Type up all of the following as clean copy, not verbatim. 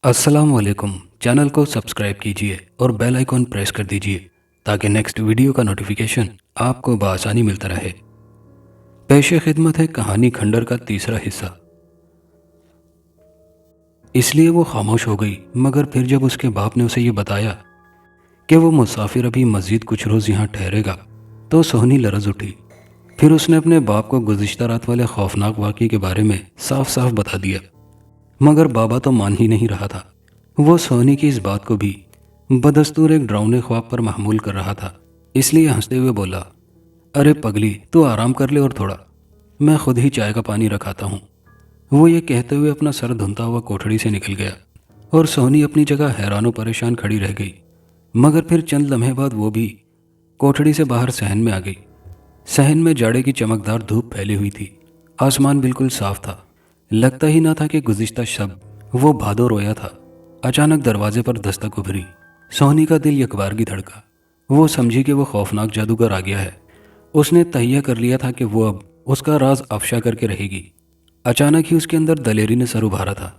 अस्सलामुअलैकुम। चैनल को सब्सक्राइब कीजिए और बेल आइकॉन प्रेस कर दीजिए ताकि नेक्स्ट वीडियो का नोटिफिकेशन आपको बआसानी मिलता रहे। पेशे खिदमत है कहानी खंडर का तीसरा हिस्सा। इसलिए वो खामोश हो गई, मगर फिर जब उसके बाप ने उसे ये बताया कि वो मुसाफिर अभी मस्जिद कुछ रोज़ यहाँ ठहरेगा तो सोहनी लरज उठी। फिर उसने अपने बाप को गुज़िश्ता रात वाले खौफनाक वाक़ये के बारे में साफ साफ बता दिया, मगर बाबा तो मान ही नहीं रहा था। वो सोहनी की इस बात को भी बदस्तूर एक डरावने ख्वाब पर महमूल कर रहा था। इसलिए हंसते हुए बोला, अरे पगली, तू आराम कर ले और थोड़ा, मैं खुद ही चाय का पानी रखाता हूँ। वो ये कहते हुए अपना सर धुनता हुआ कोठड़ी से निकल गया और सोहनी अपनी जगह हैरान परेशान खड़ी रह गई। मगर फिर चंद लम्हे बाद वो भी कोठड़ी से बाहर सहन में आ गई। सहन में जाड़े की चमकदार धूप फैली हुई थी। आसमान बिल्कुल साफ था। लगता ही ना था कि गुज़िश्ता शब वो भादो रोया था। अचानक दरवाजे पर दस्तक उभरी। सोहनी का दिल यकबार की धड़का। वो समझी कि वो खौफनाक जादूगर आ गया है। उसने तहिया कर लिया था कि वो अब उसका राज अफशा करके रहेगी। अचानक ही उसके अंदर दलेरी ने सर उभारा था।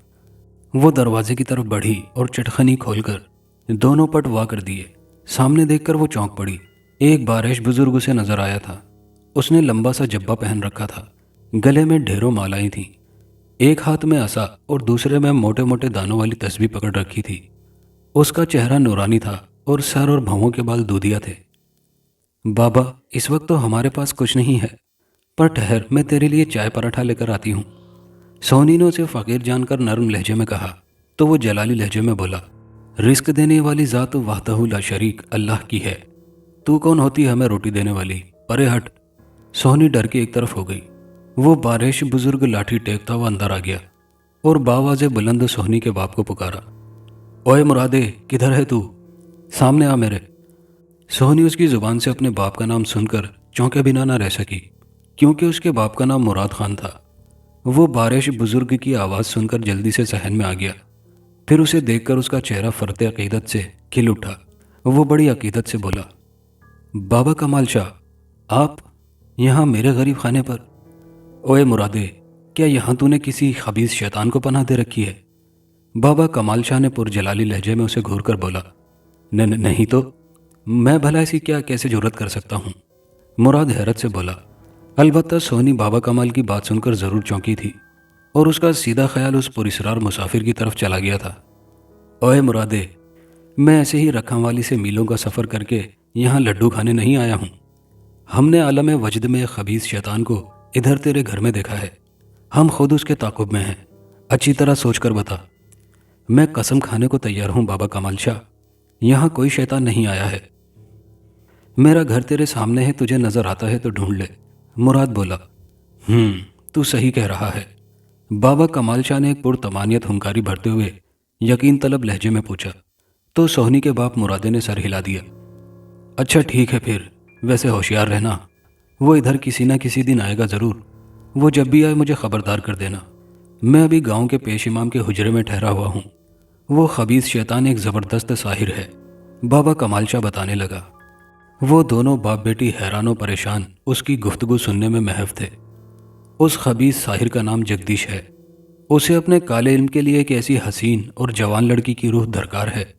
वो दरवाजे की तरफ बढ़ी और चटखनी खोलकर दोनों पट वाह कर दिए। सामने देखकर वो चौंक पड़ी। एक बारिश बुजुर्ग उसे नजर आया था। उसने लंबा सा जब्बा पहन रखा था। गले में ढेरों मालाएं थीं। एक हाथ में असा और दूसरे में मोटे मोटे दानों वाली तस्बीह पकड़ रखी थी। उसका चेहरा नूरानी था और सर और भौहों के बाल दूधिया थे। बाबा, इस वक्त तो हमारे पास कुछ नहीं है, पर ठहर, मैं तेरे लिए चाय पराठा लेकर आती हूँ। सोनी ने उसे फकीर जानकर नरम लहजे में कहा तो वो जलाली लहजे में बोला, रिस्क देने वाली ज़ात वाहदहू ला शरीक अल्लाह की है। तू कौन होती है हमें रोटी देने वाली? परे हट। सोहनी डर के एक तरफ हो गई। वो बारिश बुजुर्ग लाठी टेकता हुआ अंदर आ गया और बावाजे बुलंद सोहनी के बाप को पुकारा, ओए मुरादे, किधर है तू? सामने आ मेरे। सोहनी उसकी जुबान से अपने बाप का नाम सुनकर चौंके बिना न रह सकी, क्योंकि उसके बाप का नाम मुराद खान था। वो बारिश बुजुर्ग की आवाज़ सुनकर जल्दी से सहन में आ गया। फिर उसे देखकर उसका चेहरा फरते अकीदत से खिल उठा। वो बड़ी अकीदत से बोला, बाबा कमाल शाह, आप यहाँ मेरे गरीब खाने पर? ओए मुरादे, क्या यहाँ तूने किसी खबीस शैतान को पनाह दे रखी है? बाबा कमाल शाह ने पुरजलाली लहजे में उसे घूर कर बोला, नहीं तो मैं भला ऐसी क्या कैसे जुर्रत कर सकता हूँ? मुराद हैरत से बोला। अलबत्ता सोनी बाबा कमाल की बात सुनकर ज़रूर चौंकी थी और उसका सीधा ख्याल उस पुरस्रार मुसाफिर की तरफ चला गया था। ओए मुरादे, मैं ऐसे ही रखा वाली से मीलों का सफ़र करके यहाँ लड्डू खाने नहीं आया हूँ। हमने आलम वजद में एक खबीस शैतान को इधर तेरे घर में देखा है। हम खुद उसके ताकुब में हैं। अच्छी तरह सोच कर बता। मैं कसम खाने को तैयार हूँ बाबा कमाल शाह, यहाँ कोई शैतान नहीं आया है। मेरा घर तेरे सामने है, तुझे नजर आता है तो ढूंढ ले। मुराद बोला, तू सही कह रहा है। बाबा कमाल शाह ने एक पुरतमानियत हुंकारी भरते हुए यकीन तलब लहजे में पूछा तो सोहनी के बाप मुरादे ने सर हिला दिया। अच्छा ठीक है, फिर वैसे होशियार रहना। वो इधर किसी ना किसी दिन आएगा ज़रूर। वो जब भी आए मुझे खबरदार कर देना। मैं अभी गांव के पेश इमाम के हुजरे में ठहरा हुआ हूँ। वो खबीस शैतान एक ज़बरदस्त साहिर है, बाबा कमाल शाह बताने लगा। वो दोनों बाप बेटी हैरान और परेशान उसकी गुफ्तगू सुनने में महव थे। उस खबीस साहिर का नाम जगदीश है। उसे अपने काले इल्म के लिए एक ऐसी हसीन और जवान लड़की की रूह दरकार है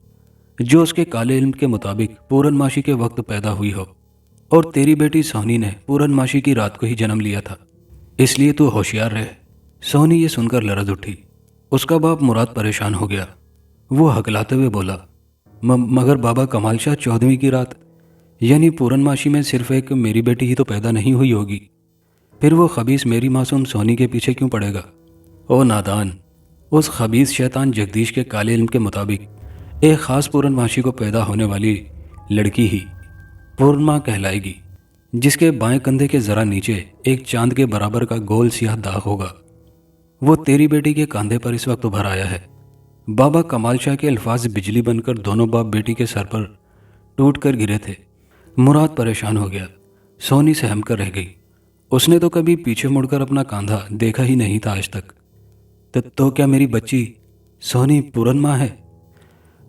जो उसके काले इल्म के मुताबिक पूरनमाशी के वक्त पैदा हुई हो। और तेरी बेटी सोहनी ने पूरनमाशी की रात को ही जन्म लिया था, इसलिए तू होशियार रहे। सोहनी ये सुनकर लरज उठी। उसका बाप मुराद परेशान हो गया। वो हकलाते हुए बोला, मगर बाबा कमाल शाह, 14वीं की रात यानी पूरनमाशी में सिर्फ एक मेरी बेटी ही तो पैदा नहीं हुई होगी। फिर वो खबीस मेरी मासूम सोहनी के पीछे क्यों पड़ेगा? ओ नादान, उस खबीस शैतान जगदीश के काले इल्म के मुताबिक एक ख़ास पूरनमाशी को पैदा होने वाली लड़की ही पूर्णमाह कहलाएगी, जिसके बाएं कंधे के ज़रा नीचे एक चांद के बराबर का गोल सियाह दाग होगा। वो तेरी बेटी के कंधे पर इस वक्त उभर आया है। बाबा कमाल शाह के अल्फाज बिजली बनकर दोनों बाप बेटी के सर पर टूट कर गिरे थे। मुराद परेशान हो गया। सोनी सहम कर रह गई। उसने तो कभी पीछे मुड़कर अपना कंधा देखा ही नहीं था आज तक। तो क्या मेरी बच्ची सोनी पूरनमाह है?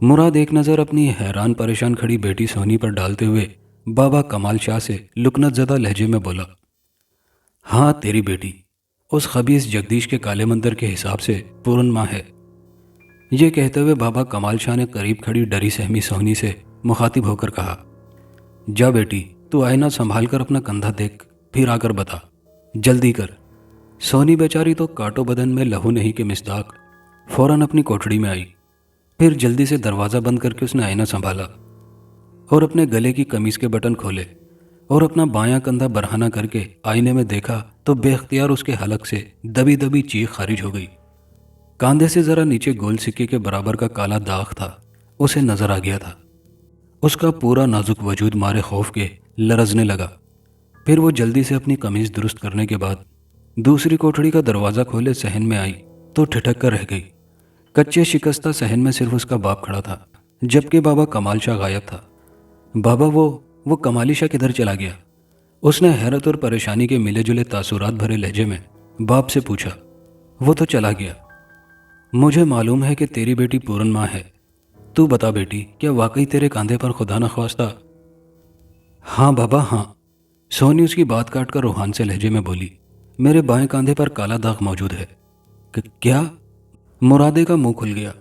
मुराद एक नज़र अपनी हैरान परेशान खड़ी बेटी सोनी पर डालते हुए बाबा कमाल शाह से लुकनत ज़दा लहजे में बोला, हाँ, तेरी बेटी उस खबीस जगदीश के काले मंदिर के हिसाब से पूरनमाह है। ये कहते हुए बाबा कमाल शाह ने करीब खड़ी डरी सहमी सोहनी से मुखातिब होकर कहा, जा बेटी, तू आईना संभाल कर अपना कंधा देख, फिर आकर बता, जल्दी कर। सोनी बेचारी तो काटो बदन में लहू नहीं के मिसदाक फौरन अपनी कोठड़ी में आई। फिर जल्दी से दरवाज़ा बंद करके उसने आईना संभाला और अपने गले की कमीज के बटन खोले और अपना बायां कंधा बरहाना करके आईने में देखा तो बेख्तियार उसके हलक से दबी दबी चीख खारिज हो गई। कांधे से जरा नीचे गोल सिक्के के बराबर का काला दाग था, उसे नजर आ गया था। उसका पूरा नाजुक वजूद मारे खौफ के लरजने लगा। फिर वो जल्दी से अपनी कमीज दुरुस्त करने के बाद दूसरी कोठड़ी का दरवाज़ा खोले सहन में आई तो ठिठक कर रह गई। कच्चे शिकस्ता सहन में सिर्फ उसका बाप खड़ा था, जबकि बाबा कमाल शाह गायब था। बाबा वो कमाली शाह किधर चला गया? उसने हैरत और परेशानी के मिले जुले तासुरात भरे लहजे में बाप से पूछा। वो तो चला गया। मुझे मालूम है कि तेरी बेटी पूरन माँ है। तू बता बेटी, क्या वाकई तेरे कंधे पर खुदा न ख्वास्ता? हाँ बाबा हाँ, सोनी उसकी बात काटकर रूहान से लहजे में बोली। मेरे बाएं कंधे पर काला दाग मौजूद है। क्या? मुरादे का मुंह खुल गया।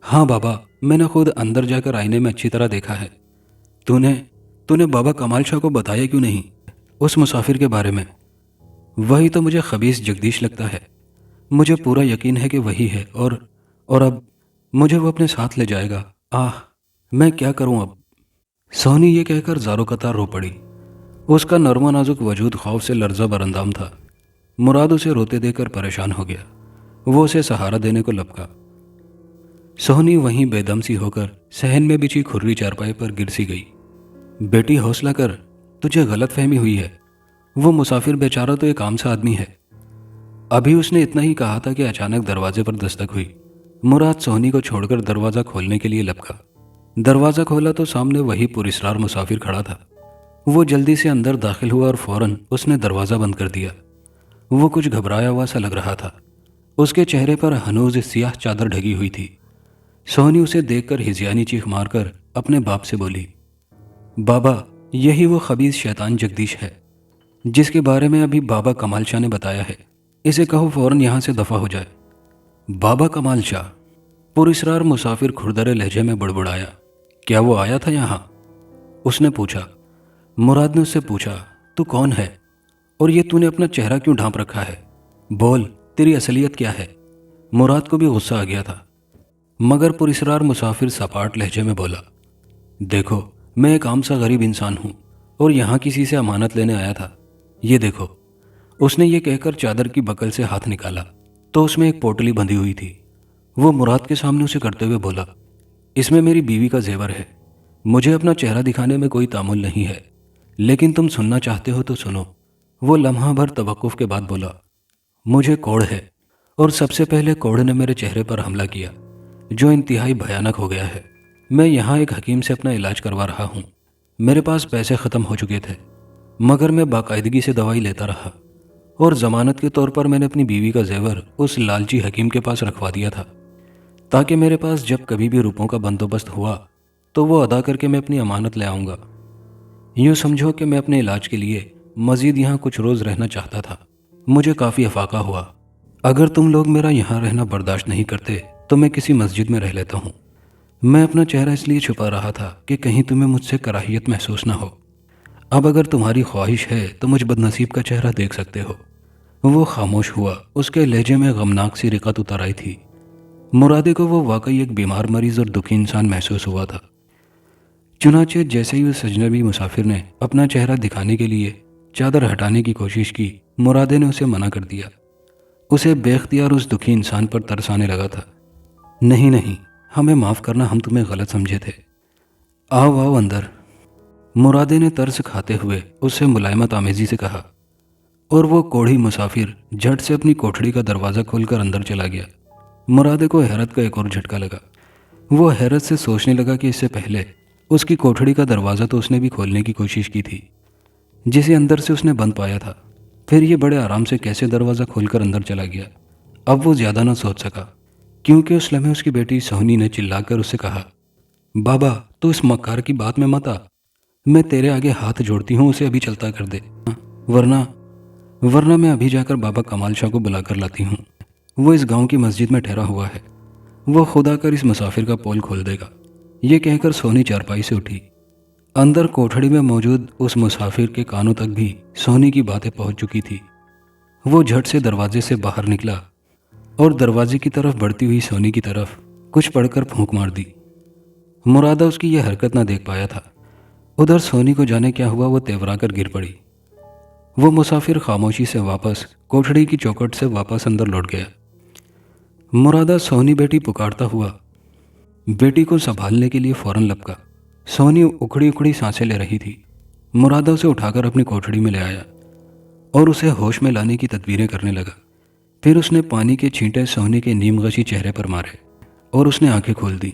हाँ बाबा, मैंने खुद अंदर जाकर आईने में अच्छी तरह देखा है। तूने तूने बाबा कमाल शाह को बताया क्यों नहीं उस मुसाफिर के बारे में? वही तो मुझे खबीस जगदीश लगता है। मुझे पूरा यकीन है कि वही है और अब मुझे वो अपने साथ ले जाएगा। आह, मैं क्या करूं अब? सोनी ये कहकर ज़ारो कतार रो पड़ी। उसका नरमा नाजुक वजूद खौफ से लर्जा बरंदाम था। मुराद उसे रोते देकर परेशान हो गया। वो उसे सहारा देने को लपका। सोहनी वहीं बेदम सी होकर सहन में बिछी खुर्री चारपाई पर गिर सी गई। बेटी हौसला कर, तुझे गलत फहमी हुई है। वो मुसाफिर बेचारा तो एक आम सा आदमी है। अभी उसने इतना ही कहा था कि अचानक दरवाजे पर दस्तक हुई। मुराद सोहनी को छोड़कर दरवाज़ा खोलने के लिए लपका। दरवाज़ा खोला तो सामने वही पुरस्रार मुसाफिर खड़ा था। वो जल्दी से अंदर दाखिल हुआ और फौरन उसने दरवाज़ा बंद कर दिया। वो कुछ घबराया हुआ सा लग रहा था। उसके चेहरे पर हनूज सियाह चादर ढकी हुई थी। सोहनी उसे देखकर हिजियानी चीख मारकर अपने बाप से बोली, बाबा, यही वो खबीज शैतान जगदीश है जिसके बारे में अभी बाबा कमाल शाह ने बताया है। इसे कहो फौरन यहाँ से दफा हो जाए। बाबा कमाल शाह? पुरस्रार मुसाफिर खुरदरे लहजे में बड़बड़ाया। क्या वो आया था यहाँ? उसने पूछा। मुराद ने उससे पूछा, तू कौन है और ये तूने अपना चेहरा क्यों ढांप रखा है? बोल, तेरी असलियत क्या है? मुराद को भी गुस्सा आ गया था, मगर पुरस्रार मुसाफिर सपाट लहजे में बोला, देखो, मैं एक आम सा गरीब इंसान हूँ और यहाँ किसी से अमानत लेने आया था। ये देखो। उसने ये कहकर चादर की बकल से हाथ निकाला तो उसमें एक पोटली बंधी हुई थी। वो मुराद के सामने उसे करते हुए बोला, इसमें मेरी बीवी का जेवर है। मुझे अपना चेहरा दिखाने में कोई तामुल नहीं है, लेकिन तुम सुनना चाहते हो तो सुनो। वो लम्हा भर तवक्कुफ के बाद बोला, मुझे कोढ़ है और सबसे पहले कोढ़ ने मेरे चेहरे पर हमला किया, जो इंतहाई भयानक हो गया है। मैं यहाँ एक हकीम से अपना इलाज करवा रहा हूँ। मेरे पास पैसे ख़त्म हो चुके थे, मगर मैं बाकायदगी से दवाई लेता रहा और ज़मानत के तौर पर मैंने अपनी बीवी का जेवर उस लालची हकीम के पास रखवा दिया था, ताकि मेरे पास जब कभी भी रुपयों का बंदोबस्त हुआ तो वो अदा करके मैं अपनी अमानत ले आऊँगा। यूँ समझो कि मैं अपने इलाज के लिए मज़ीद यहाँ कुछ रोज़ रहना चाहता था। मुझे काफ़ी अफाका हुआ। अगर तुम लोग मेरा यहाँ रहना बर्दाश्त नहीं करते तो मैं किसी मस्जिद में रह लेता हूँ। मैं अपना चेहरा इसलिए छुपा रहा था कि कहीं तुम्हें मुझसे कराहियत महसूस ना हो। अब अगर तुम्हारी ख्वाहिश है तो मुझ बदनसीब का चेहरा देख सकते हो। वो खामोश हुआ। उसके लहजे में गमनाक सी रिकत उतर आई थी। मुरादे को वो वाकई एक बीमार मरीज और दुखी इंसान महसूस हुआ था। चुनाचे जैसे ही उस अजनबी मुसाफिर ने अपना चेहरा दिखाने के लिए चादर हटाने की कोशिश की, मुरादे ने उसे मना कर दिया। उसे बेख्तियार उस दुखी इंसान पर तरस आने लगा था। नहीं नहीं, हमें माफ़ करना, हम तुम्हें गलत समझे थे। आओ आओ अंदर, मुरादे ने तरस खाते हुए उससे मुलायमत आमेजी से कहा। और वो कोढ़ी मुसाफिर झट से अपनी कोठड़ी का दरवाज़ा खोलकर अंदर चला गया। मुरादे को हैरत का एक और झटका लगा। वो हैरत से सोचने लगा कि इससे पहले उसकी कोठड़ी का दरवाज़ा तो उसने भी खोलने की कोशिश की थी, जिसे अंदर से उसने बंद पाया था। फिर ये बड़े आराम से कैसे दरवाज़ा खोलकर अंदर चला गया? अब वो ज़्यादा ना सोच सका, क्योंकि उस लम्हे उसकी बेटी सोहनी ने चिल्लाकर उससे कहा, बाबा, तो इस मक्कार की बात में मत आ। मैं तेरे आगे हाथ जोड़ती हूँ, उसे अभी चलता कर दे, वरना वरना मैं अभी जाकर बाबा कमाल शाह को बुलाकर लाती हूँ। वो इस गांव की मस्जिद में ठहरा हुआ है। वो खुदा कर इस मुसाफिर का पोल खोल देगा। ये कहकर सोनी चारपाई से उठी। अंदर कोठड़ी में मौजूद उस मुसाफिर के कानों तक भी सोनी की बातें पहुंच चुकी थी। वो झट से दरवाजे से बाहर निकला और दरवाजे की तरफ बढ़ती हुई सोनी की तरफ कुछ पढ़कर फूंक मार दी। मुरादा उसकी यह हरकत ना देख पाया था। उधर सोनी को जाने क्या हुआ, वो तेवरा कर गिर पड़ी। वो मुसाफिर खामोशी से वापस कोठड़ी की चौखट से वापस अंदर लौट गया। मुरादा सोनी बेटी पुकारता हुआ बेटी को संभालने के लिए फौरन लपका। सोनी उखड़ी उखड़ी सांसें ले रही थी। मुरादा उसे उठाकर अपनी कोठड़ी में ले आया और उसे होश में लाने की तदबीरें करने लगा। फिर उसने पानी के छींटे सोनी के नीमगशी चेहरे पर मारे और उसने आंखें खोल दी।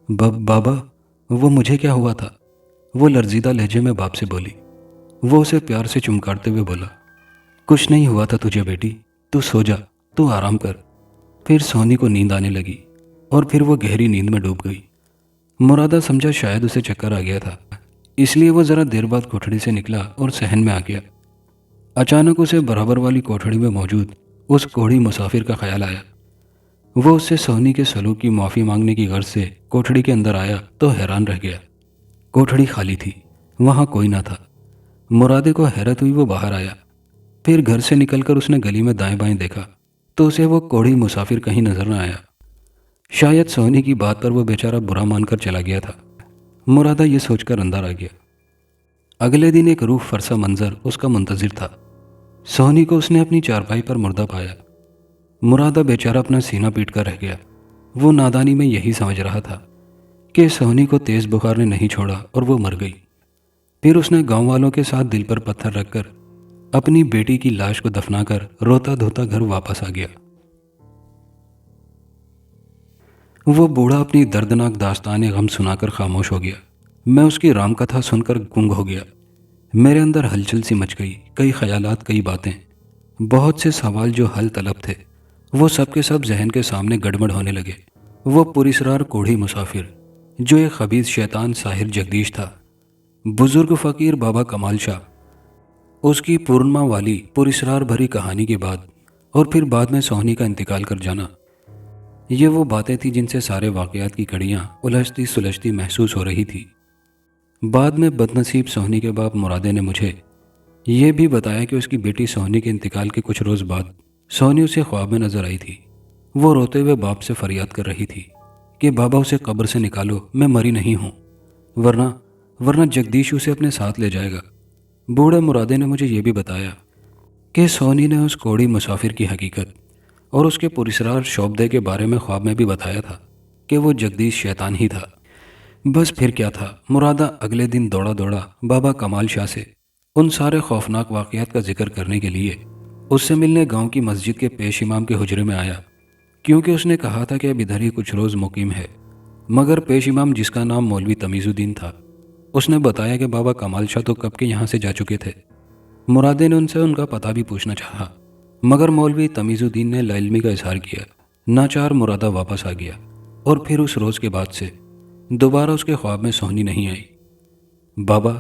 बाबा, वो मुझे क्या हुआ था? वो लर्जीदा लहजे में बाप से बोली। वो उसे प्यार से चुमकारते हुए बोला, कुछ नहीं हुआ था तुझे बेटी, तू सो जा, तू आराम कर। फिर सोनी को नींद आने लगी और फिर वो गहरी नींद में डूब गई। मुरादा समझा शायद उसे चक्कर आ गया था, इसलिए वो ज़रा देर बाद कोठड़ी से निकला और सहन में आ गया। अचानक उसे बराबर वाली कोठड़ी में मौजूद उस कोढ़ी मुसाफिर का ख्याल आया। वो उससे सोनी के सलूक की माफ़ी मांगने की गर्ज से कोठड़ी के अंदर आया तो हैरान रह गया। कोठड़ी खाली थी, वहाँ कोई ना था। मुरादे को हैरत हुई, वो बाहर आया। फिर घर से निकलकर उसने गली में दाएं बाएं देखा तो उसे वो कोढ़ी मुसाफिर कहीं नजर न आया। शायद सोनी की बात पर वो बेचारा बुरा मानकर चला गया था। मुरादा ये सोचकर अंदर आ गया। अगले दिन एक रूह फरसा मंजर उसका मुंतजिर था। सोनी को उसने अपनी चारपाई पर मुर्दा पाया। मुरादा बेचारा अपना सीना पीट कर रह गया। वो नादानी में यही समझ रहा था कि सोनी को तेज बुखार ने नहीं छोड़ा और वो मर गई। फिर उसने गांव वालों के साथ दिल पर पत्थर रखकर अपनी बेटी की लाश को दफनाकर रोता धोता घर वापस आ गया। वो बूढ़ा अपनी दर्दनाक दास्तान गम सुनाकर खामोश हो गया। मैं उसकी रामकथा सुनकर गुंग हो गया। मेरे अंदर हलचल सी मच गई, कई ख्यालात, कई बातें, बहुत से सवाल जो हल तलब थे, वो सब के सब जहन के सामने गड़बड़ होने लगे। वो पुरिसरार कोढ़ी मुसाफिर जो एक खबीज शैतान साहिर जगदीश था, बुजुर्ग फ़कीर बाबा कमाल शाह, उसकी पूर्णिमा वाली पुरिसरार भरी कहानी के बाद और फिर बाद में सोहनी का इंतकाल कर जाना, ये वो बातें थी जिनसे सारे वाक़यात की कड़ियाँ उलझती सुलझती महसूस हो रही थी। बाद में बदनसीब सोहनी के बाप मुरादे ने मुझे ये भी बताया कि उसकी बेटी सोहनी के इंतकाल के कुछ रोज़ बाद सोहनी उसे ख्वाब में नजर आई थी। वो रोते हुए बाप से फरियाद कर रही थी कि बाबा उसे कब्र से निकालो, मैं मरी नहीं हूँ, वरना वरना जगदीश उसे अपने साथ ले जाएगा। बूढ़े मुरादे ने मुझे ये भी बताया कि सोनी ने उस कोढ़ी मुसाफिर की हकीकत और उसके पुरिसरार शोबदे के बारे में ख्वाब में भी बताया था कि वो जगदीश शैतान ही था। बस फिर क्या था, मुरादा अगले दिन दौड़ा दौड़ा बाबा कमाल शाह से उन सारे खौफनाक वाक़यात का जिक्र करने के लिए उससे मिलने गांव की मस्जिद के पेश इमाम के हुजरे में आया, क्योंकि उसने कहा था कि अब इधर ही कुछ रोज़ मुकीम है। मगर पेश इमाम, जिसका नाम मौलवी तमीज़ुद्दीन था, उसने बताया कि बाबा कमाल शाह तो कब के यहाँ से जा चुके थे। मुरादे ने उनसे उनका पता भी पूछना चाहा, मगर मौलवी तमीज़ुद्दीन ने लाइल्मी का इजहार किया। नाचार मुरादा वापस आ गया और फिर उस रोज़ के बाद से दोबारा उसके ख्वाब में सोहनी नहीं आई। बाबा,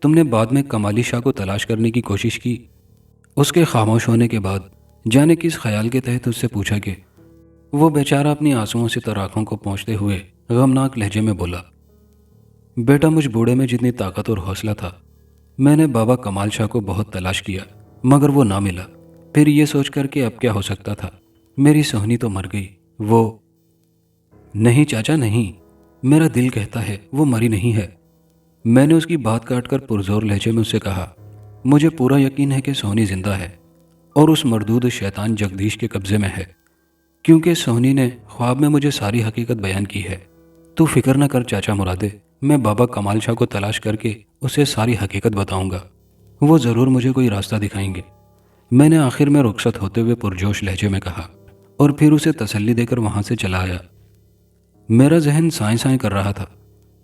तुमने बाद में कमाली शाह को तलाश करने की कोशिश की? उसके खामोश होने के बाद जाने किस ख्याल के तहत उससे पूछा कि वो बेचारा अपनी आंसुओं से तर आँखों को पोंछते हुए गमनाक लहजे में बोला, बेटा, मुझ बूढ़े में जितनी ताकत और हौसला था, मैंने बाबा कमाल शाह को बहुत तलाश किया मगर वो ना मिला। फिर ये सोच कर कि अब क्या हो सकता था, मेरी सोहनी तो मर गई। वो नहीं चाचा, नहीं, मेरा दिल कहता है वो मरी नहीं है। मैंने उसकी बात काटकर पुरजोर लहजे में उससे कहा, मुझे पूरा यकीन है कि सोहनी जिंदा है और उस मरदूद शैतान जगदीश के कब्जे में है, क्योंकि सोहनी ने ख्वाब में मुझे सारी हकीकत बयान की है। तू फिक्र न कर चाचा मुरादे, मैं बाबा कमाल शाह को तलाश करके उसे सारी हकीकत बताऊंगा। वो ज़रूर मुझे कोई रास्ता दिखाएंगे। मैंने आखिर में रुखसत होते हुए पुरजोश लहजे में कहा और फिर उसे तसल्ली देकर वहाँ से चला आया। मेरा जहन साएं साएं कर रहा था।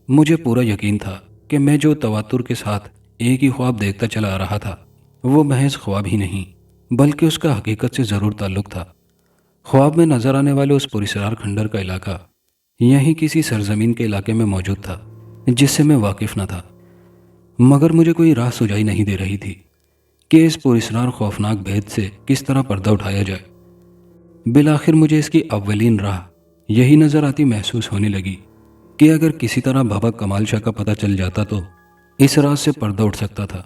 मुझे पूरा यकीन था कि मैं जो तवातुर के साथ एक ही ख्वाब देखता चला आ रहा था, वो महज ख्वाब ही नहीं बल्कि उसका हकीकत से ज़रूर ताल्लुक़ था। ख्वाब में नजर आने वाले उस पुरिसरार खंडर का इलाका यहीं किसी सरजमीन के इलाके में मौजूद था जिससे मैं वाकिफ न था, मगर मुझे कोई राह सुझाई नहीं दे रही थी कि इस पुरिसरार खौफनाक भेद से किस तरह पर्दा उठाया जाए। बिलाखिर मुझे इसकी अव्वलीन राह यही नज़र आती महसूस होने लगी कि अगर किसी तरह बाबा कमाल शाह का पता चल जाता तो इस राज से पर्दा उठ सकता था,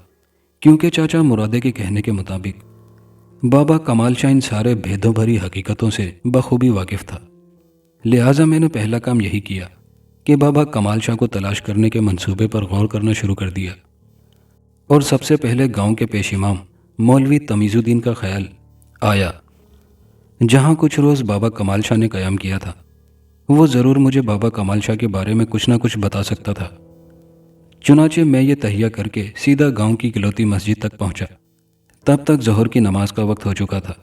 क्योंकि चाचा मुरादे के कहने के मुताबिक बाबा कमाल शाह इन सारे भेदों भरी हकीकतों से बखूबी वाकिफ था। लिहाजा मैंने पहला काम यही किया कि बाबा कमाल शाह को तलाश करने के मंसूबे पर गौर करना शुरू कर दिया। और सबसे पहले गांव के पेश इमाम मौलवी तमीज़ुद्दीन का ख्याल आया, जहां कुछ रोज़ बाबा कमाल शाह ने क़याम किया था। वो ज़रूर मुझे बाबा कमाल शाह के बारे में कुछ ना कुछ बता सकता था। चुनाचे मैं ये तहिया करके सीधा गांव की इकलौती मस्जिद तक पहुंचा। तब तक ज़ोहर की नमाज का वक्त हो चुका था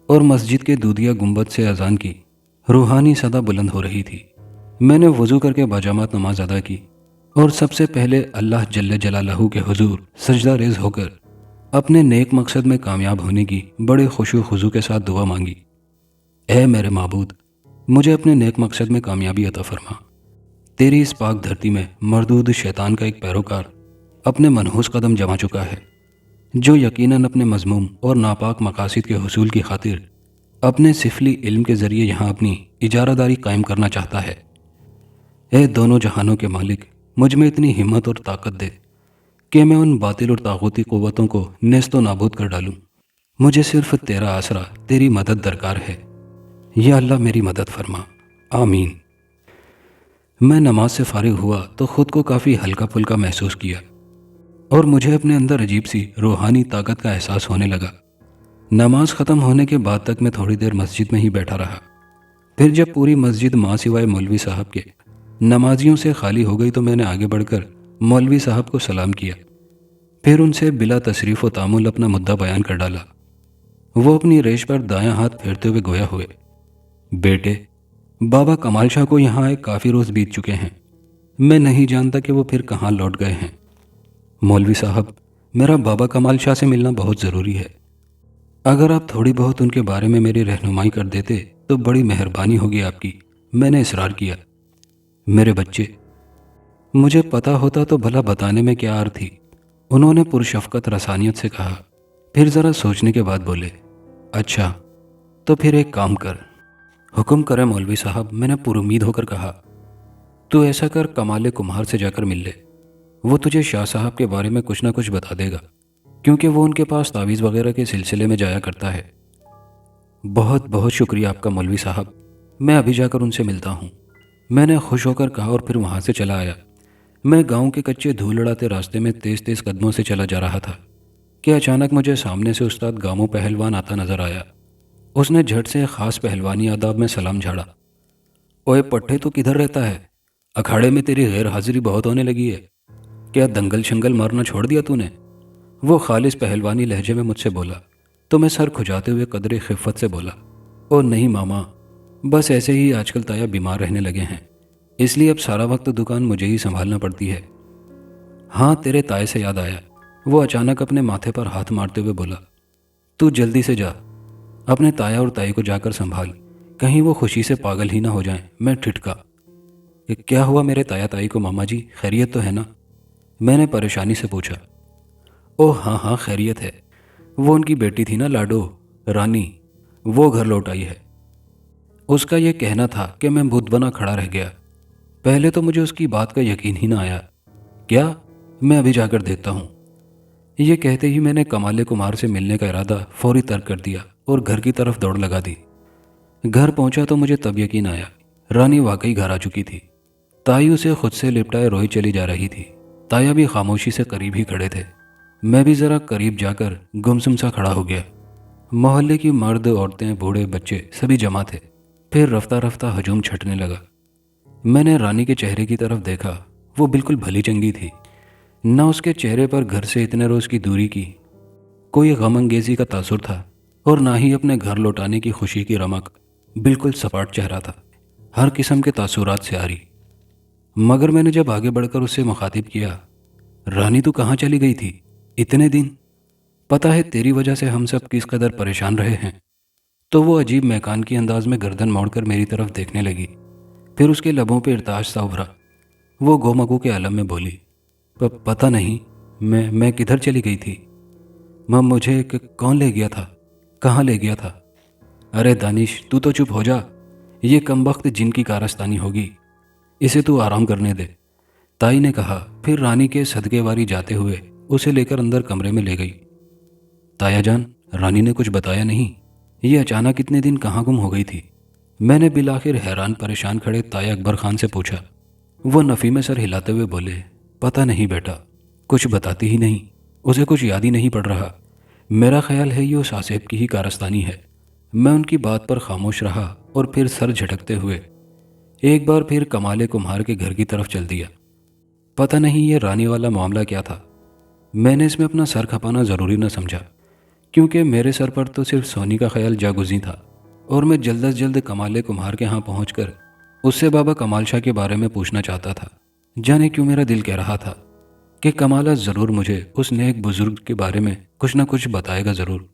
और मस्जिद के दूधिया गुंबद से अजान की रूहानी सदा बुलंद हो रही थी। मैंने वज़ू करके बाजामात नमाज अदा की और सबसे पहले अल्लाह जल्ले जलालहू के हुजूर सजदा रेज़ होकर अपने नेक मकसद में कामयाब होने की बड़े खुशू खुजू के साथ दुआ मांगी। ऐ मेरे माबूद, मुझे अपने नेक मकसद में कामयाबी अता फरमा। तेरी इस पाक धरती में मरदूद शैतान का एक पैरोकार अपने मनहूस कदम जमा चुका है, जो यकीनन अपने मजमूम और नापाक मकासिद के हुसूल की खातिर अपने सिफली इल्म के ज़रिए यहाँ अपनी इजारादारी कायम करना चाहता है। ऐ दोनों जहानों के मालिक, मुझ में इतनी हिम्मत और ताकत दे कि मैं उन बातिल और तागूती क़ुव्वतों को नेस्तो नाबूद कर डालूं। मुझे सिर्फ तेरा आसरा, तेरी मदद दरकार है। या अल्लाह मेरी मदद फरमा, आमीन। मैं नमाज से फारिग हुआ तो खुद को काफ़ी हल्का फुल्का महसूस किया और मुझे अपने अंदर अजीब सी रूहानी ताकत का एहसास होने लगा। नमाज ख़त्म होने के बाद तक मैं थोड़ी देर मस्जिद में ही बैठा रहा। फिर जब पूरी मस्जिद माँ सिवाय मौलवी साहब के नमाजियों से खाली हो गई तो मैंने आगे बढ़कर मौलवी साहब को सलाम किया। फिर उनसे बिला तशरीफ़ व तामुल अपना मुद्दा बयान कर डाला। वो अपनी रेश पर दायां हाथ फेरते हुए गोया हुए, बेटे, बाबा कमाल शाह को यहाँ आए काफ़ी रोज़ बीत चुके हैं। मैं नहीं जानता कि वो फिर कहाँ लौट गए हैं। मौलवी साहब, मेरा बाबा कमाल शाह से मिलना बहुत ज़रूरी है। अगर आप थोड़ी बहुत उनके बारे में मेरी रहनुमाई कर देते तो बड़ी मेहरबानी होगी आपकी। मैंने इसरार किया। मेरे बच्चे, मुझे पता होता तो भला बताने में क्या आर थी, उन्होंने पुरशफ़क़त रसानियत से कहा। फिर ज़रा सोचने के बाद बोले, अच्छा तो फिर एक काम कर। हुक्म करे मौलवी साहब, मैंने पुरुमीद होकर कहा। तू ऐसा कर, कमाले कुम्हार से जाकर मिल ले। वो तुझे शाह साहब के बारे में कुछ ना कुछ बता देगा, क्योंकि वो उनके पास तावीज़ वगैरह के सिलसिले में जाया करता है। बहुत बहुत शुक्रिया आपका मौलवी साहब, मैं अभी जाकर उनसे मिलता हूँ। मैंने खुश होकर कहा और फिर वहाँ से चला आया। मैं गांव के कच्चे धूल उड़ाते रास्ते में तेज़ तेज़ कदमों से चला जा रहा था कि अचानक मुझे सामने से उस्ताद गामो पहलवान आता नज़र आया। उसने झट से ख़ास पहलवानी आदाब में सलाम झाड़ा। ओए पट्टे, तू किधर रहता है? अखाड़े में तेरी गैर हाजिरी बहुत होने लगी है। क्या दंगल शंगल मारना छोड़ दिया तूने? वो खालिस पहलवानी लहजे में मुझसे बोला तो मैं सर खुजाते हुए कदरे खिफ़्फ़त से बोला, ओ नहीं मामा, बस ऐसे ही आजकल ताया बीमार रहने लगे हैं, इसलिए अब सारा वक्त दुकान मुझे ही संभालना पड़ती है। हाँ, तेरे ताए से याद आया, वो अचानक अपने माथे पर हाथ मारते हुए बोला, तू जल्दी से जा, अपने ताया और ताई को जाकर संभाल, कहीं वो खुशी से पागल ही ना हो जाएं। मैं ठिठका, कि क्या हुआ मेरे ताया ताई को मामा जी, खैरियत तो है ना? मैंने परेशानी से पूछा। ओह हाँ हाँ, खैरियत है। वो उनकी बेटी थी ना लाडो, रानी, वो घर लौट आई है। उसका ये कहना था कि मैं बुत बना खड़ा रह गया। पहले तो मुझे उसकी बात का यकीन ही ना आया। क्या? मैं अभी जाकर देखता हूँ। ये कहते ही मैंने कमाले कुमार से मिलने का इरादा फौरी तर्क कर दिया और घर की तरफ दौड़ लगा दी। घर पहुंचा तो मुझे तब यकीन आया, रानी वाकई घर आ चुकी थी। ताई उसे खुद से लिपटाए रोई चली जा रही थी। ताया भी खामोशी से करीब ही खड़े थे। मैं भी ज़रा करीब जाकर गुमसुम सा खड़ा हो गया। मोहल्ले की मर्द, औरतें, बूढ़े, बच्चे सभी जमा थे। फिर रफ्ता रफ्ता हजूम छटने लगा। मैंने रानी के चेहरे की तरफ देखा। वो बिल्कुल भली चंगी थी। न उसके चेहरे पर घर से इतने रोज़ की दूरी की कोई गम अंगेज़ी का तासुर था और ना ही अपने घर लौटाने की खुशी की रमक। बिल्कुल सपाट चेहरा था, हर किस्म के तासुरात से आ रही। मगर मैंने जब आगे बढ़कर उससे मुखातिब किया, रानी तू कहाँ चली गई थी इतने दिन? पता है तेरी वजह से हम सब किस कदर परेशान रहे हैं। तो वो अजीब महकान की अंदाज में गर्दन मोड़कर मेरी तरफ देखने लगी। फिर उसके लबों पे इर्ताश सा उभरा। वो गोमगू के आलम में बोली, पता नहीं मैं किधर चली गई थी। मुझे कौन ले गया था? कहाँ ले गया था? अरे दानिश, तू तो चुप हो जा। ये कमबख्त जिनकी कारस्तानी होगी, इसे तू आराम करने दे, ताई ने कहा। फिर रानी के सदकेवारी जाते हुए उसे लेकर अंदर कमरे में ले गई। ताया जान, रानी ने कुछ बताया नहीं? ये अचानक इतने दिन कहाँ गुम हो गई थी? मैंने बिलाखिर हैरान परेशान खड़े ताया अकबर खान से पूछा। वो नफ़ी में सर हिलाते हुए बोले, पता नहीं बेटा, कुछ बताती ही नहीं, उसे कुछ याद ही नहीं पड़ रहा। मेरा ख्याल है ये उस आसेब की ही कारस्तानी है। मैं उनकी बात पर खामोश रहा और फिर सर झटकते हुए एक बार फिर कमाले कुम्हार के घर की तरफ चल दिया। पता नहीं ये रानी वाला मामला क्या था। मैंने इसमें अपना सर खपाना ज़रूरी न समझा, क्योंकि मेरे सर पर तो सिर्फ सोनी का ख्याल जागुज़ी था और मैं जल्द अज जल्द कमाले कुम्हार के यहाँ पहुँचकर उससे बाबा कमाल शाह के बारे में पूछना चाहता था। जाने क्यों मेरा दिल कह रहा था कि कमाला ज़रूर मुझे उस नेक बुजुर्ग के बारे में कुछ न कुछ बताएगा ज़रूर।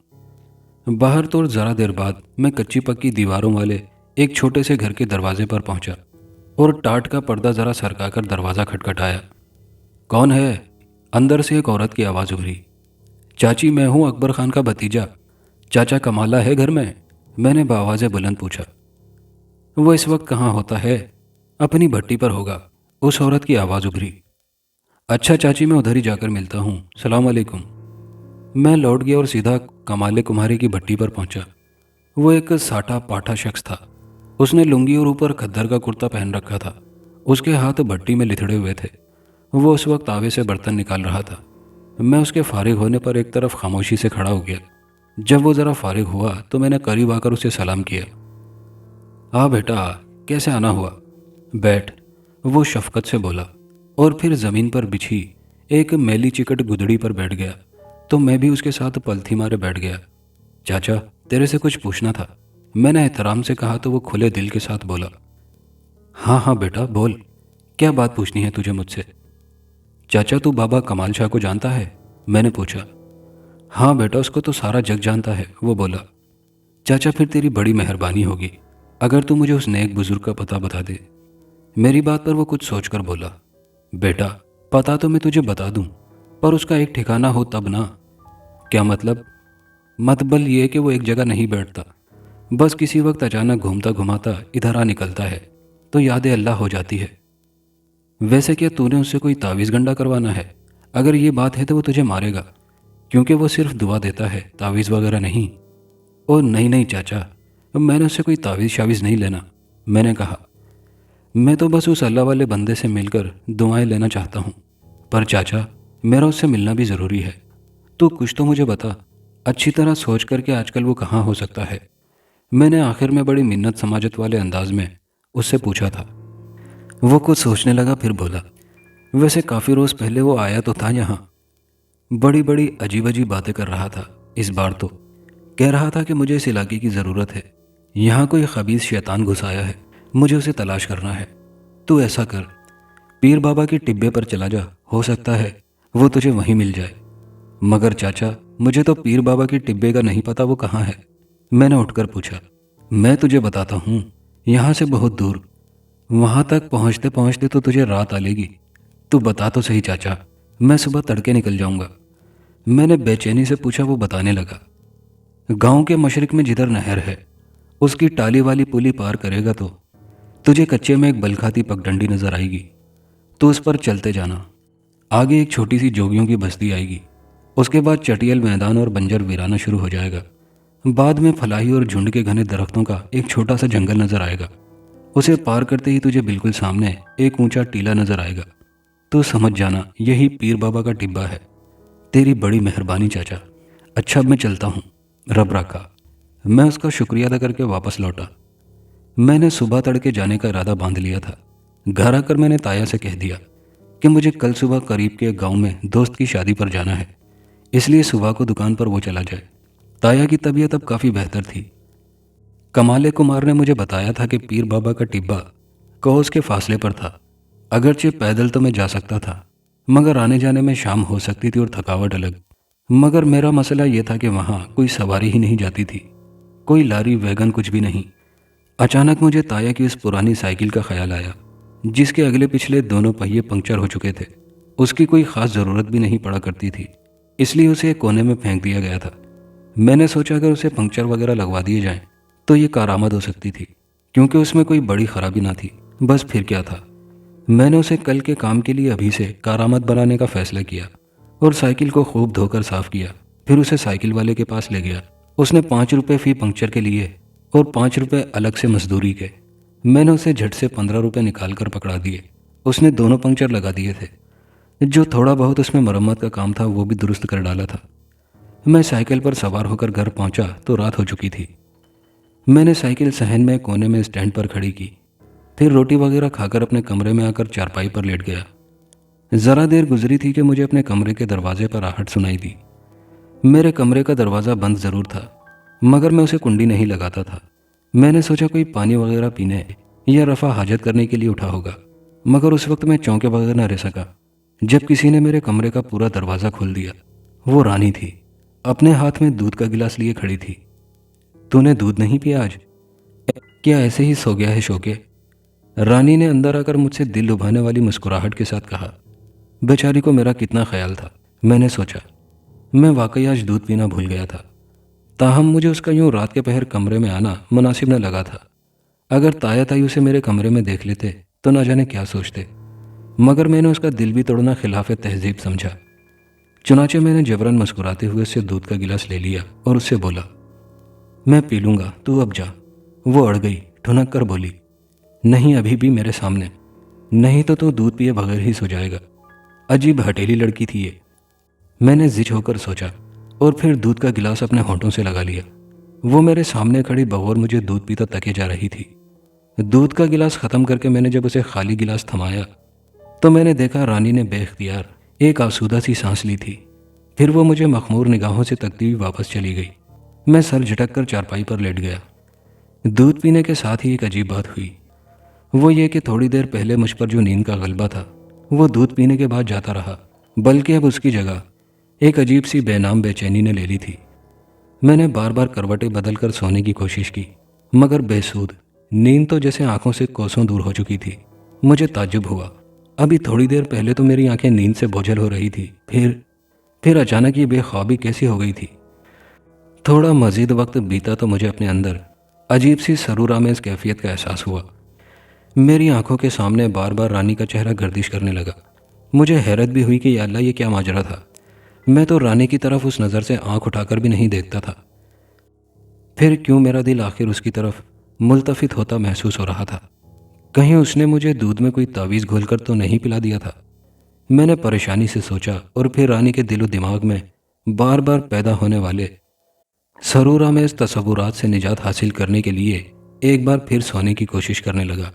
बाहर तो ज़रा देर बाद मैं कच्ची पक्की दीवारों वाले एक छोटे से घर के दरवाजे पर पहुंचा और टाट का पर्दा ज़रा सरकाकर दरवाज़ा खटखटाया। कौन है? अंदर से एक औरत की आवाज़ उभरी। चाची, मैं हूँ अकबर खान का भतीजा। चाचा कमाला है घर में? मैंने बावाज़े बुलंद पूछा। वो इस वक्त कहाँ होता है? अपनी भट्टी पर होगा, उस औरत की आवाज़ उभरी। अच्छा चाची, मैं उधर ही जाकर मिलता हूँ, सलाम अलैकुम। मैं लौट गया और सीधा कमाले कुम्हारे की भट्टी पर पहुंचा। वो एक साटा पाठा शख्स था। उसने लुंगी और ऊपर खद्दर का कुर्ता पहन रखा था। उसके हाथ भट्टी में लिथड़े हुए थे। वो उस वक्त तावे से बर्तन निकाल रहा था। मैं उसके फारिग होने पर एक तरफ खामोशी से खड़ा हो गया। जब वो ज़रा फारिग हुआ तो मैंने करीब आकर उसे सलाम किया। आ बेटा आ, कैसे आना हुआ? बैठ, वो शफकत से बोला और फिर ज़मीन पर बिछी एक मैली चिकट गुदड़ी पर बैठ गया तो मैं भी उसके साथ पलथी मारे बैठ गया। चाचा, तेरे से कुछ पूछना था, मैंने एहतराम से कहा तो वो खुले दिल के साथ बोला। हाँ हाँ बेटा बोल, क्या बात पूछनी है तुझे मुझसे? चाचा, तू बाबा कमाल शाह को जानता है? मैंने पूछा। हाँ बेटा, उसको तो सारा जग जानता है, वो बोला। चाचा, फिर तेरी बड़ी मेहरबानी होगी अगर तू मुझे उस नेक बुजुर्ग का पता बता दे। मेरी बात पर वो कुछ सोचकर बोला। बेटा, पता तो मैं तुझे बता दूं, पर उसका एक ठिकाना हो तब ना। क्या मतलब? मतबल ये कि वो एक जगह नहीं बैठता, बस किसी वक्त अचानक घूमता घुमाता इधर आ निकलता है तो याद अल्लाह हो जाती है। वैसे क्या तूने उससे कोई तावीज़ गंडा करवाना है? अगर ये बात है तो वो तुझे मारेगा, क्योंकि वो सिर्फ दुआ देता है, तावीज़ वगैरह नहीं। ओ नहीं नहीं चाचा, मैंने उससे कोई तावीज़ शावीज़ नहीं लेना, मैंने कहा। मैं तो बस उस अल्लाह वाले बंदे से मिलकर दुआएं लेना चाहता हूँ। पर चाचा, मेरा उससे मिलना भी ज़रूरी है। तो कुछ तो मुझे बता, अच्छी तरह सोच कर के आजकल वो कहाँ हो सकता है? मैंने आखिर में बड़ी मिन्नत समाजत वाले अंदाज में उससे पूछा था। वो कुछ सोचने लगा, फिर बोला, वैसे काफ़ी रोज़ पहले वो आया तो था यहाँ। बड़ी बड़ी अजीब अजीब बातें कर रहा था। इस बार तो कह रहा था कि मुझे इस इलाके की ज़रूरत है, यहाँ कोई खबीस शैतान घुस आया है, मुझे उसे तलाश करना है। तू ऐसा कर, पीर बाबा के टिब्बे पर चला जा, हो सकता है वो तुझे वहीं मिल जाए। मगर चाचा, मुझे तो पीर बाबा के टिब्बे का नहीं पता वो कहाँ है, मैंने उठकर पूछा। मैं तुझे बताता हूँ, यहाँ से बहुत दूर, वहाँ तक पहुँचते पहुँचते तो तुझे रात आ लेगी। तू बता तो सही चाचा, मैं सुबह तड़के निकल जाऊँगा। मैंने बेचैनी से पूछा। वो बताने लगा, गांव के मशरिक में जिधर नहर है, उसकी टाली वाली पुली पार करेगा तो तुझे कच्चे में एक बलखाती पगडंडी नजर आएगी। तो उस पर चलते जाना। आगे एक छोटी सी जोगियों की बस्ती आएगी, उसके बाद चटियल मैदान और बंजर वीराना शुरू हो जाएगा। बाद में फलाही और झुंड के घने दरख्तों का एक छोटा सा जंगल नजर आएगा। उसे पार करते ही तुझे बिल्कुल सामने एक ऊंचा टीला नजर आएगा। तो समझ जाना, यही पीर बाबा का टिब्बा है। तेरी बड़ी मेहरबानी चाचा। अच्छा, अब मैं चलता हूँ, रब रखा। मैं उसका शुक्रिया अदा करके वापस लौटा। मैंने सुबह तड़के जाने का इरादा बांध लिया था। घर आकर मैंने ताया से कह दिया कि मुझे कल सुबह करीब के गांव में दोस्त की शादी पर जाना है, इसलिए सुबह को दुकान पर वो चला जाए। ताया की तबीयत अब काफ़ी बेहतर थी। कमाले कुमार ने मुझे बताया था कि पीर बाबा का टिब्बा कोस के फासले पर था। अगरचे पैदल तो मैं जा सकता था, मगर आने जाने में शाम हो सकती थी और थकावट अलग। मगर मेरा मसला यह था कि वहाँ कोई सवारी ही नहीं जाती थी, कोई लारी वैगन कुछ भी नहीं। अचानक मुझे ताया की उस पुरानी साइकिल का ख्याल आया, जिसके अगले पिछले दोनों पहिए पंक्चर हो चुके थे। उसकी कोई ख़ास ज़रूरत भी नहीं पड़ा करती थी, इसलिए उसे एक कोने में फेंक दिया गया था। मैंने सोचा अगर उसे पंक्चर वगैरह लगवा दिए जाएं तो ये कारआमद हो सकती थी। क्योंकि उसमें कोई बड़ी खराबी ना थी। बस फिर क्या था, मैंने उसे कल के काम के लिए अभी से कारआमद बनाने का फैसला किया और साइकिल को खूब धोकर साफ किया। फिर उसे साइकिल वाले के पास ले गया। उसने 5 रुपये फी पंक्चर के लिए और 5 रुपये अलग से मजदूरी के। मैंने उसे झट से 15 रुपये निकाल कर पकड़ा दिए। उसने दोनों पंक्चर लगा दिए थे। जो थोड़ा बहुत उसमें मरम्मत का काम था वो भी दुरुस्त कर डाला था। मैं साइकिल पर सवार होकर घर पहुंचा तो रात हो चुकी थी। मैंने साइकिल सहन में कोने में स्टैंड पर खड़ी की। फिर रोटी वगैरह खाकर अपने कमरे में आकर चारपाई पर लेट गया। ज़रा देर गुजरी थी कि मुझे अपने कमरे के दरवाजे पर आहट सुनाई दी। मेरे कमरे का दरवाज़ा बंद ज़रूर था, मगर मैं उसे कुंडी नहीं लगाता था। मैंने सोचा कोई पानी वगैरह पीने या रफ़ा हाजत करने के लिए उठा होगा, मगर उस वक्त मैं चौंके बगैर न रह सका जब किसी ने मेरे कमरे का पूरा दरवाज़ा खोल दिया। वो रानी थी, अपने हाथ में दूध का गिलास लिए खड़ी थी। तूने दूध नहीं पिया आज? क्या ऐसे ही सो गया है शोके? रानी ने अंदर आकर मुझसे दिल लुभाने वाली मुस्कुराहट के साथ कहा। बेचारी को मेरा कितना ख्याल था, मैंने सोचा। मैं वाकई आज दूध पीना भूल गया था। ताहम मुझे उसका यूं रात के पहर कमरे में आना मुनासिब न लगा था। अगर ताया ताई उसे मेरे कमरे में देख लेते तो ना जाने क्या सोचते, मगर मैंने उसका दिल भी तोड़ना खिलाफ तहजीब समझा। चुनाचे मैंने जबरन मुस्कुराते हुए उससे दूध का गिलास ले लिया और उससे बोला, मैं पी लूंगा, तू अब जा। वो अड़ गई, ठुनक कर बोली, नहीं अभी भी मेरे सामने, नहीं तो तू दूध पिए बगैर ही सो जाएगा। अजीब हटेली लड़की थी ये, मैंने जिच होकर सोचा और फिर दूध का गिलास अपने होंठों से लगा लिया। वो मेरे सामने खड़ी बगौर मुझे दूध पीता तके जा रही थी। दूध का गिलास खत्म करके मैंने जब उसे खाली गिलास थमाया तो मैंने देखा रानी ने बेख्तियार एक आसूदा सी सांस ली थी। फिर वो मुझे मखमूर निगाहों से तकती हुई वापस चली गई। मैं सर झटक कर चारपाई पर लेट गया। दूध पीने के साथ ही एक अजीब बात हुई। वो ये कि थोड़ी देर पहले मुझ पर जो नींद का गलबा था वो दूध पीने के बाद जाता रहा, बल्कि अब उसकी जगह एक अजीब सी बेनाम बेचैनी ने ले ली थी। मैंने बार बार करवटें बदल कर सोने की कोशिश की, मगर बेसूद। नींद तो जैसे आंखों से कोसों दूर हो चुकी थी। मुझे ताज्जुब हुआ, अभी थोड़ी देर पहले तो मेरी आंखें नींद से बोझल हो रही थी, फिर अचानक ये बेख्वाबी कैसी हो गई थी। थोड़ा मजीद वक्त बीता तो मुझे अपने अंदर अजीब सी सरूरामेज कैफियत का एहसास हुआ। मेरी आंखों के सामने बार बार रानी का चेहरा गर्दिश करने लगा। मुझे हैरत भी हुई कि या अल्लाह ये क्या माजरा था। मैं तो रानी की तरफ उस नज़र से आंख उठाकर भी नहीं देखता था, फिर क्यों मेरा दिल आखिर उसकी तरफ मुल्तफित होता महसूस हो रहा था। कहीं उसने मुझे दूध में कोई तावीज़ घोलकर तो नहीं पिला दिया था। मैंने परेशानी से सोचा और फिर रानी के दिलो दिमाग में बार बार पैदा होने वाले सरूरा में इस तसव्वुरात से निजात हासिल करने के लिए एक बार फिर सोने की कोशिश करने लगा।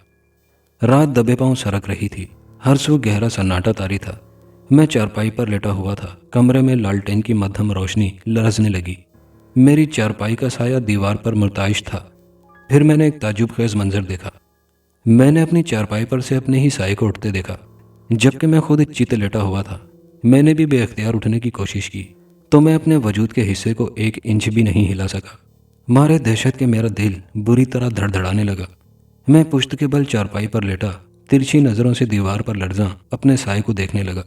रात दबे पांव सरक रही थी, हर सू गहरा सन्नाटा तारी था। मैं चारपाई पर लेटा हुआ था। कमरे में लालटेन की मध्यम रोशनी लरजने लगी। मेरी चारपाई का साया दीवार पर मुर्ताइश था। फिर मैंने एक ताजुब खेज मंजर देखा। मैंने अपनी चारपाई पर से अपने ही साए को उठते देखा, जबकि मैं खुद चित लेटा हुआ था। मैंने भी बेख्तियार उठने की कोशिश की तो मैं अपने वजूद के हिस्से को 1 इंच भी नहीं हिला सका। मारे दहशत के मेरा दिल बुरी तरह धड़धड़ाने लगा। मैं पुश्त के बल चारपाई पर लेटा तिरछी नज़रों से दीवार पर लर्जा अपने साए को देखने लगा।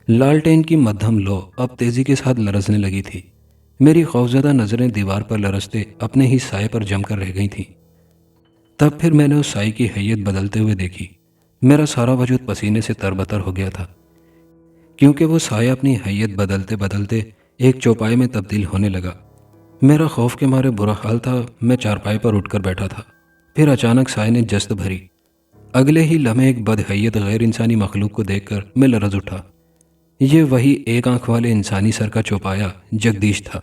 लालटेन की मध्यम लो अब तेजी के साथ लरसने लगी थी। मेरी खौफजदा नज़रें दीवार पर लरसते अपने ही साए पर जमकर रह गई थीं। तब फिर मैंने उस साए की हैयत बदलते हुए देखी। मेरा सारा वजूद पसीने से तरबतर हो गया था, क्योंकि वो साया अपनी हैयत बदलते बदलते एक चौपाई में तब्दील होने लगा। मेरा खौफ के मारे बुरा हाल था। मैं चारपाई पर उठकर बैठा था। फिर अचानक साए ने जस्त भरी। अगले ही लम्हे एक बदहैयत गैर इंसानी मखलूक को देखकर मैं लरज उठा। ये वही एक आंख वाले इंसानी सर का चौपाया जगदीश था,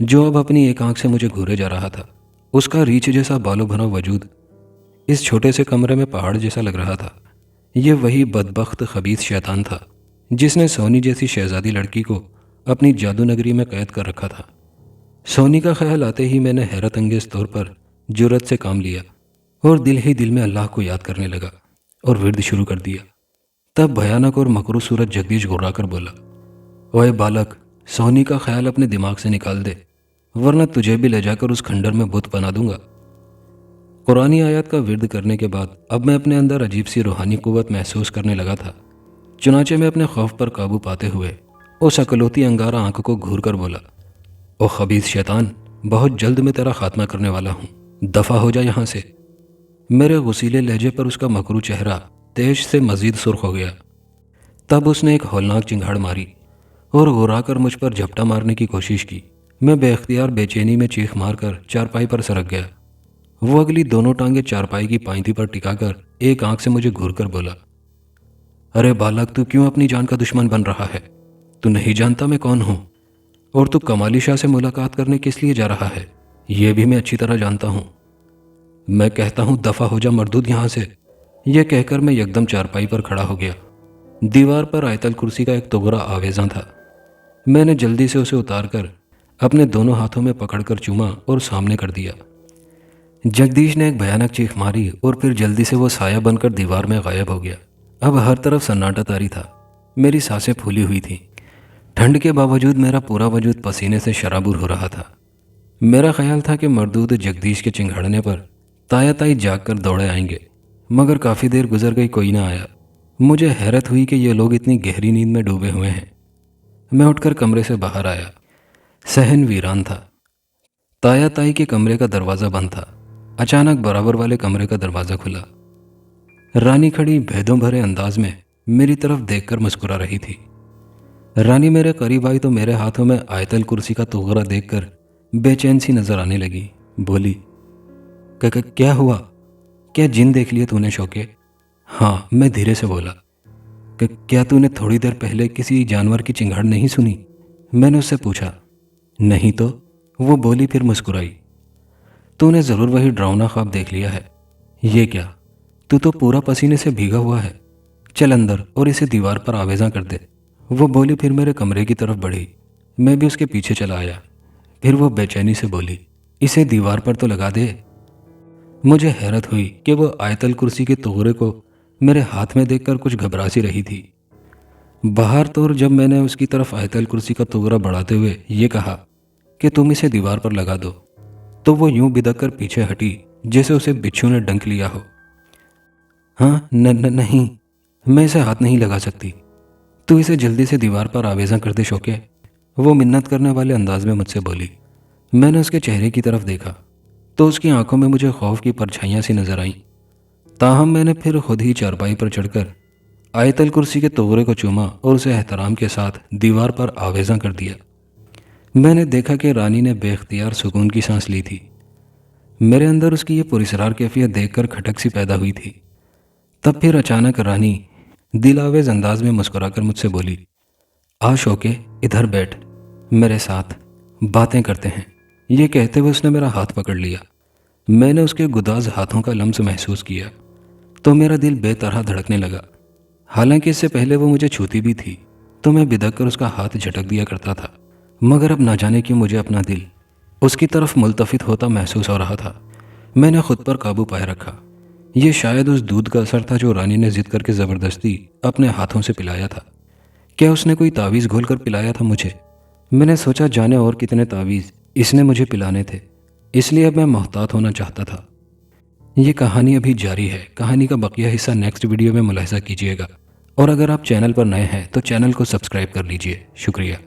जो अब अपनी एक आंख से मुझे घूरे जा रहा था। उसका रीछ जैसा बालों भरा वजूद इस छोटे से कमरे में पहाड़ जैसा लग रहा था। ये वही बदबख्त खबीस शैतान था जिसने सोनी जैसी शहजादी लड़की को अपनी जादू नगरी में कैद कर रखा था। सोनी का ख्याल आते ही मैंने हैरत अंगेज तौर पर जुर्रत से काम लिया और दिल ही दिल में अल्लाह को याद करने लगा और विर्द शुरू कर दिया। तब भयानक और मकरू सूरत जगदीश गुर्रा कर बोला, ओए बालक, सोनी का ख्याल अपने दिमाग से निकाल दे, वरना तुझे भी ले जाकर उस खंडर में बुत बना दूंगा। कुरानी आयत का विर्द करने के बाद अब मैं अपने अंदर अजीब सी रूहानी कुव्वत महसूस करने लगा था। चुनाचे में अपने खौफ पर काबू पाते हुए उस अकलौती अंगारा आंख को घूर कर बोला, ओ खबीस शैतान, बहुत जल्द मैं तेरा खात्मा करने वाला हूँ, दफा हो जा यहाँ से। मेरे गुस्सीले लहजे पर उसका मकरू चेहरा तेज से मजीद सुर्ख हो गया। तब उसने एक हौलनाक चिंगाड़ मारी और घुराकर मुझ पर झपटा मारने की कोशिश की। मैं बेख्तियार बेचैनी में चीख मारकर चारपाई पर सरक गया। वो अगली दोनों टांगे चारपाई की पांति पर टिकाकर एक आंख से मुझे घूरकर बोला, अरे बालक, तू क्यों अपनी जान का दुश्मन बन रहा है? तू नहीं जानता मैं कौन हूं? और तू कमाली शाह से मुलाकात करने किस लिए जा रहा है, यह भी मैं अच्छी तरह जानता हूं। मैं कहता हूं दफा हो जा मर्दूद यहां से। यह कहकर मैं एकदम चारपाई पर खड़ा हो गया। दीवार पर आयतल कुर्सी का एक तोगरा आवेजा था। मैंने जल्दी से उसे उतारकर अपने दोनों हाथों में पकड़कर चूमा और सामने कर दिया। जगदीश ने एक भयानक चीख मारी और फिर जल्दी से वो साया बनकर दीवार में गायब हो गया। अब हर तरफ सन्नाटा तारी था। मेरी सांसें फूली हुई थीं। ठंड के बावजूद मेरा पूरा वजूद पसीने से शराबुर हो रहा था। मेरा ख्याल था कि मर्दूद जगदीश के चिंघाड़ने पर ताया ताई जाग कर दौड़े आएंगे, मगर काफ़ी देर गुजर गई, कोई ना आया। मुझे हैरत हुई कि ये लोग इतनी गहरी नींद में डूबे हुए हैं। मैं उठकर कमरे से बाहर आया। सहन वीरान था। ताया ताई के कमरे का दरवाज़ा बंद था। अचानक बराबर वाले कमरे का दरवाज़ा खुला। रानी खड़ी भेदों भरे अंदाज में मेरी तरफ देखकर मुस्कुरा रही थी। रानी मेरे करीब आई तो मेरे हाथों में आयतल कुर्सी का तोगरा देखकर बेचैन सी नजर आने लगी। बोली, क्या हुआ? क्या जिन देख लिया तूने शौके? हाँ, मैं धीरे से बोला। क्या तूने थोड़ी देर पहले किसी जानवर की चिंगाड़ नहीं सुनी? मैंने उससे पूछा। नहीं तो, वो बोली, फिर मुस्कुराई। तूने ज़रूर वही डरावना ख्वाब देख लिया है। ये क्या, तू तो पूरा पसीने से भीगा हुआ है। चल अंदर और इसे दीवार पर आवेजा कर दे। वो बोली, फिर मेरे कमरे की तरफ बढ़ी। मैं भी उसके पीछे चला आया। फिर वो बेचैनी से बोली, इसे दीवार पर तो लगा दे। मुझे हैरत हुई कि वो आयतल कुर्सी के तोगरे को मेरे हाथ में देखकर कुछ घबरा सी रही थी। बाहर तो जब मैंने उसकी तरफ आयतल कुर्सी का तोगरा बढ़ाते हुए ये कहा कि तुम इसे दीवार पर लगा दो, तो वो यूं बिदक कर पीछे हटी जैसे उसे बिच्छू ने डंक लिया हो। हाँ, नहीं, मैं इसे हाथ नहीं लगा सकती। तू इसे जल्दी से दीवार पर आवेजा कर दे शौके, वो मिन्नत करने वाले अंदाज में मुझसे बोली। मैंने उसके चेहरे की तरफ देखा तो उसकी आंखों में मुझे खौफ की परछाइयां सी नजर आईं। ताहम मैंने फिर खुद ही चारपाई पर चढ़कर आयतल कुर्सी के तोगरे को चूमा और उसे एहतराम के साथ दीवार पर आवेजा कर दिया। मैंने देखा कि रानी ने बेख्तियार सुकून की सांस ली थी। मेरे अंदर उसकी ये पुरस्कार कैफियत देखकर खटक सी पैदा हुई थी। तब फिर अचानक रानी दिलावेज अंदाज में मुस्कुराकर मुझसे बोली, आ शौके, इधर बैठ, मेरे साथ बातें करते हैं। ये कहते हुए उसने मेरा हाथ पकड़ लिया। मैंने उसके गुदाज हाथों का लम्स महसूस किया तो मेरा दिल बेतरह धड़कने लगा। हालांकि इससे पहले वो मुझे छूती भी थी तो मैं बिदक कर उसका हाथ झटक दिया करता था, मगर अब ना जाने क्यों मुझे अपना दिल उसकी तरफ मुल्तफित होता महसूस हो रहा था। मैंने खुद पर काबू पाए रखा। ये शायद उस दूध का असर था जो रानी ने जिद करके ज़बरदस्ती अपने हाथों से पिलाया था। क्या उसने कोई तावीज़ घोल कर पिलाया था मुझे? मैंने सोचा जाने और कितने तावीज़ इसने मुझे पिलाने थे, इसलिए अब मैं मोहतात होना चाहता था। ये कहानी अभी जारी है। कहानी का बकिया हिस्सा नेक्स्ट वीडियो में मुलाहिजा कीजिएगा। और अगर आप चैनल पर नए हैं तो चैनल को सब्सक्राइब कर लीजिए। शुक्रिया।